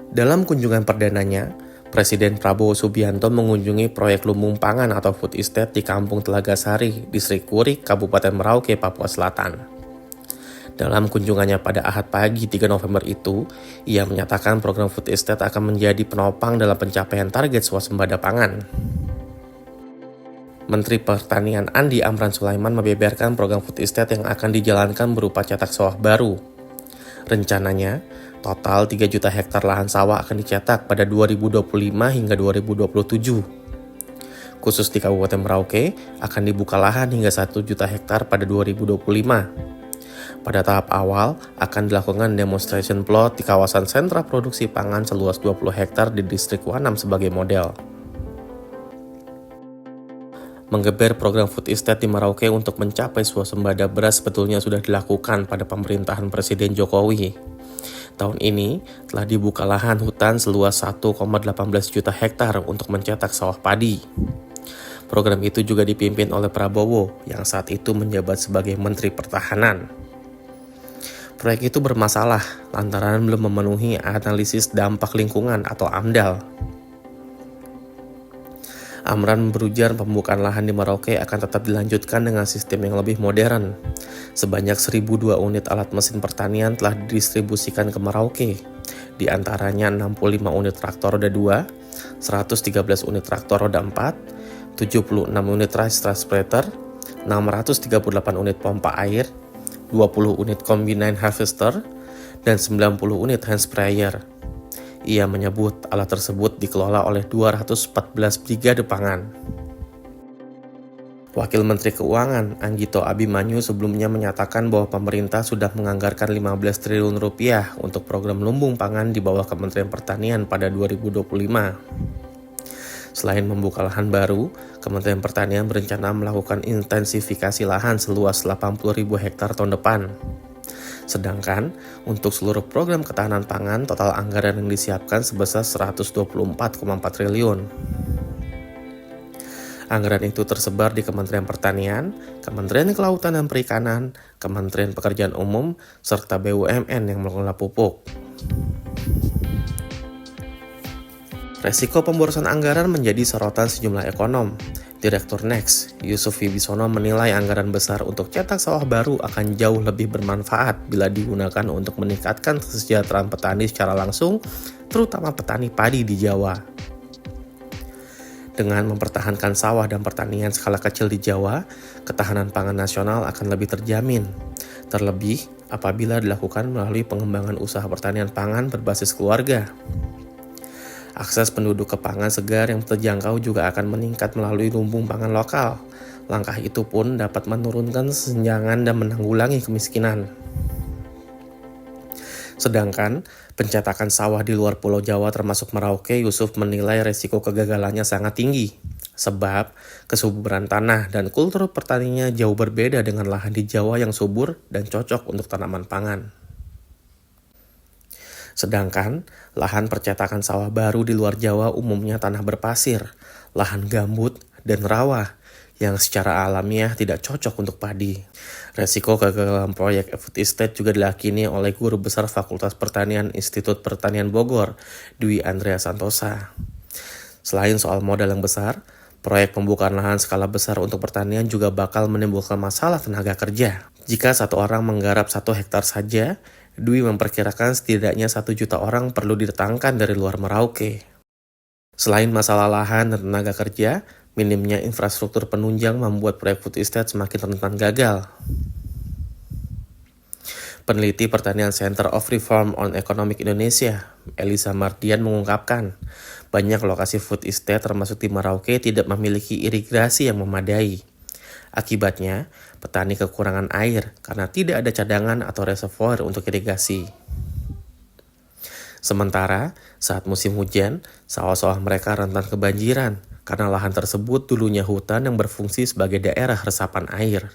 Dalam kunjungan perdananya, Presiden Prabowo Subianto mengunjungi proyek lumbung pangan atau food estate di Kampung Telaga Sari, Distrik Kurik, Kabupaten Merauke, Papua Selatan. Dalam kunjungannya pada Ahad pagi 3 November itu, ia menyatakan program food estate akan menjadi penopang dalam pencapaian target swasembada pangan. Menteri Pertanian Andi Amran Sulaiman membeberkan program food estate yang akan dijalankan berupa cetak sawah baru. Rencananya, total 3 juta hektar lahan sawah akan dicetak pada 2025 hingga 2027. Khusus di Kabupaten Merauke, akan dibuka lahan hingga 1 juta hektar pada 2025. Pada tahap awal, akan dilakukan demonstration plot di kawasan sentra produksi pangan seluas 20 hektar di Distrik Wanam sebagai model. Menggeber program food estate di Merauke untuk mencapai swasembada beras sebetulnya sudah dilakukan pada pemerintahan Presiden Jokowi. Tahun ini telah dibuka lahan hutan seluas 1,18 juta hektar untuk mencetak sawah padi. Program itu juga dipimpin oleh Prabowo yang saat itu menjabat sebagai Menteri Pertahanan. Proyek itu bermasalah lantaran belum memenuhi analisis dampak lingkungan atau AMDAL. Amran berujar pembukaan lahan di Merauke akan tetap dilanjutkan dengan sistem yang lebih modern. Sebanyak 1.002 unit alat mesin pertanian telah didistribusikan ke Merauke. Di antaranya 65 unit traktor roda 2, 113 unit traktor roda 4, 76 unit rice transplanter, 638 unit pompa air, 20 unit combine harvester, dan 90 unit hand sprayer. Ia menyebut alat tersebut dikelola oleh 214 brigade pangan. Wakil Menteri Keuangan Anggito Abimanyu sebelumnya menyatakan bahwa pemerintah sudah menganggarkan 15 triliun rupiah untuk program lumbung pangan di bawah Kementerian Pertanian pada 2025. Selain membuka lahan baru, Kementerian Pertanian berencana melakukan intensifikasi lahan seluas 80.000 hektar tahun depan. Sedangkan untuk seluruh program ketahanan pangan, total anggaran yang disiapkan sebesar 124,4 triliun. Anggaran itu tersebar di Kementerian Pertanian, Kementerian Kelautan dan Perikanan, Kementerian Pekerjaan Umum, serta BUMN yang mengelola pupuk. Resiko pemborosan anggaran menjadi sorotan sejumlah ekonom. Direktur Next, Yusuf Wibisono menilai anggaran besar untuk cetak sawah baru akan jauh lebih bermanfaat bila digunakan untuk meningkatkan kesejahteraan petani secara langsung, terutama petani padi di Jawa. Dengan mempertahankan sawah dan pertanian skala kecil di Jawa, ketahanan pangan nasional akan lebih terjamin. Terlebih apabila dilakukan melalui pengembangan usaha pertanian pangan berbasis keluarga. Akses penduduk ke pangan segar yang terjangkau juga akan meningkat melalui lumbung pangan lokal. Langkah itu pun dapat menurunkan kesenjangan dan menanggulangi kemiskinan. Sedangkan pencetakan sawah di luar Pulau Jawa termasuk Merauke, Yusuf menilai resiko kegagalannya sangat tinggi. Sebab kesuburan tanah dan kultur pertaniannya jauh berbeda dengan lahan di Jawa yang subur dan cocok untuk tanaman pangan. Sedangkan lahan percetakan sawah baru di luar Jawa umumnya tanah berpasir, lahan gambut, dan rawa yang secara alamiah tidak cocok untuk padi. Resiko kegagalan proyek food estate juga diyakini oleh Guru Besar Fakultas Pertanian Institut Pertanian Bogor, Dwi Andrea Santosa. Selain soal modal yang besar, proyek pembukaan lahan skala besar untuk pertanian juga bakal menimbulkan masalah tenaga kerja. Jika satu orang menggarap 1 hektar saja, Dwi memperkirakan setidaknya 1 juta orang perlu didatangkan dari luar Merauke. Selain masalah lahan dan tenaga kerja, minimnya infrastruktur penunjang membuat proyek food estate semakin rentan gagal. Peneliti Pertanian Center of Reform on Economic Indonesia, Elisa Mardian mengungkapkan, banyak lokasi food estate termasuk di Merauke tidak memiliki irigasi yang memadai. Akibatnya, petani kekurangan air karena tidak ada cadangan atau reservoir untuk irigasi. Sementara, saat musim hujan, sawah-sawah mereka rentan kebanjiran karena lahan tersebut dulunya hutan yang berfungsi sebagai daerah resapan air.